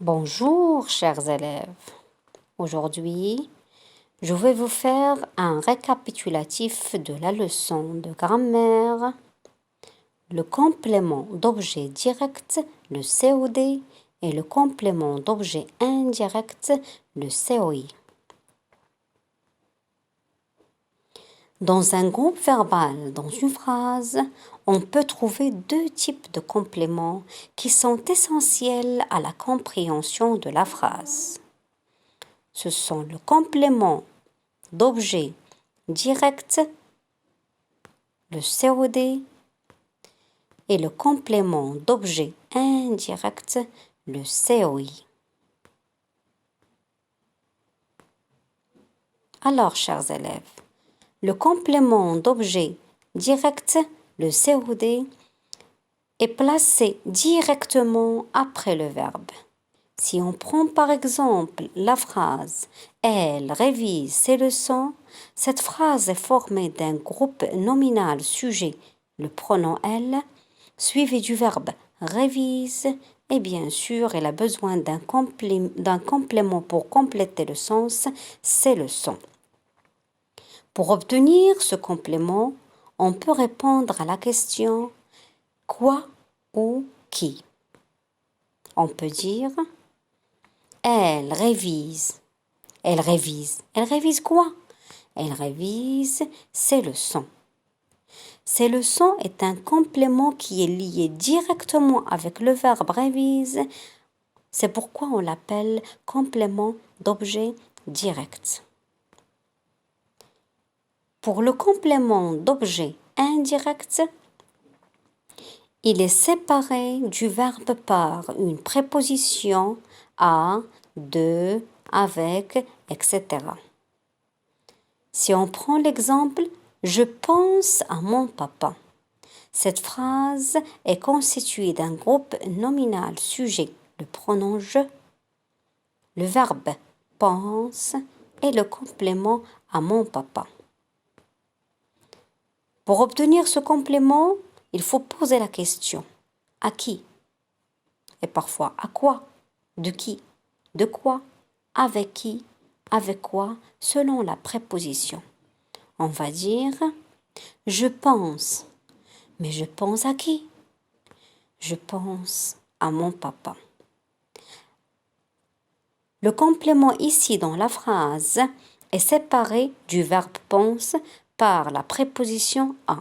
Bonjour, chers élèves. Aujourd'hui, je vais vous faire un récapitulatif de la leçon de grammaire, le complément d'objet direct, le COD, et le complément d'objet indirect, le COI. Dans un groupe verbal, dans une phrase, on peut trouver deux types de compléments qui sont essentiels à la compréhension de la phrase. Ce sont le complément d'objet direct, le COD, et le complément d'objet indirect, le COI. Alors, chers élèves, le complément d'objet direct, le COD, est placé directement après le verbe. Si on prend par exemple la phrase « Elle révise ses leçons », cette phrase est formée d'un groupe nominal sujet, le pronom « elle », suivi du verbe « révise » et bien sûr, elle a besoin d'un complément pour compléter le sens, c'est leçons. Pour obtenir ce complément, on peut répondre à la question « quoi ou qui ?» On peut dire Elle révise. Elle révise. Elle révise quoi? Elle révise ses leçons. Ces leçons est un complément qui est lié directement avec le verbe révise. C'est pourquoi on l'appelle complément d'objet direct. Pour le complément d'objet indirect, il est séparé du verbe par une préposition à, de, avec, etc. Si on prend l'exemple « Je pense à mon papa », cette phrase est constituée d'un groupe nominal sujet, le pronom « je », le verbe « pense » et le complément « à mon papa ». Pour obtenir ce complément, il faut poser la question « à qui ?» et parfois « à quoi ?» de qui, de quoi, avec qui, avec quoi, selon la préposition. On va dire « je pense », mais je pense à qui? Je pense à mon papa. Le complément ici dans la phrase est séparé du verbe pense par la préposition à.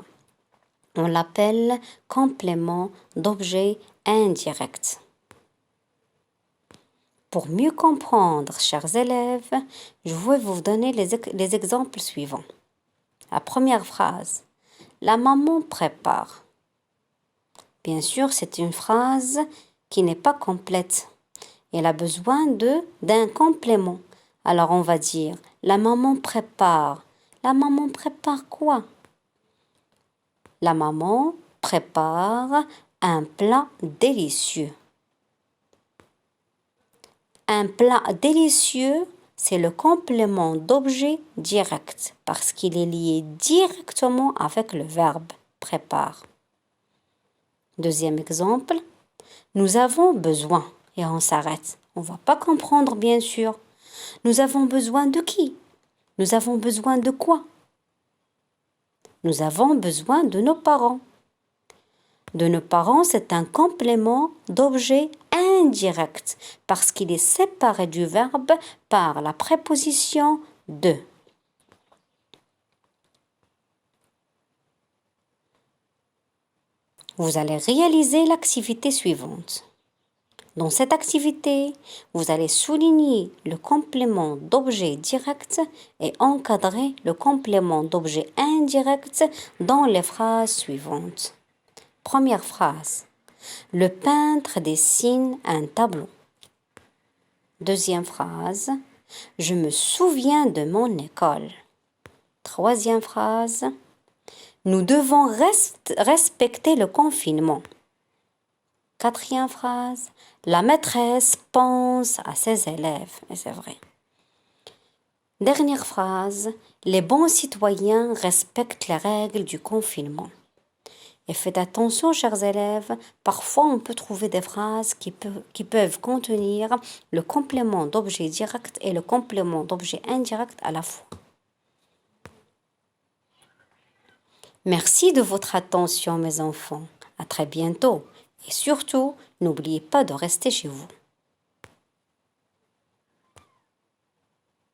On l'appelle complément d'objet indirect. Pour mieux comprendre, chers élèves, je vais vous donner les exemples suivants. La première phrase, la maman prépare. Bien sûr, c'est une phrase qui n'est pas complète. Elle a besoin d'un complément. Alors on va dire, la maman prépare. La maman prépare quoi? La maman prépare un plat délicieux. Un plat délicieux, c'est le complément d'objet direct parce qu'il est lié directement avec le verbe prépare. Deuxième exemple, nous avons besoin, et on s'arrête. On ne va pas comprendre bien sûr. Nous avons besoin de qui? Nous avons besoin de quoi? Nous avons besoin de nos parents. De nos parents, c'est un complément d'objet indirect parce qu'il est séparé du verbe par la préposition de. Vous allez réaliser l'activité suivante. Dans cette activité, vous allez souligner le complément d'objet direct et encadrer le complément d'objet indirect dans les phrases suivantes. Première phrase. Le peintre dessine un tableau. Deuxième phrase. Je me souviens de mon école. Troisième phrase. Nous devons respecter le confinement. Quatrième phrase. La maîtresse pense à ses élèves. Et c'est vrai. Dernière phrase. Les bons citoyens respectent les règles du confinement. Et faites attention, chers élèves, parfois on peut trouver des phrases qui peuvent contenir le complément d'objet direct et le complément d'objet indirect à la fois. Merci de votre attention, mes enfants. À très bientôt. Et surtout, n'oubliez pas de rester chez vous.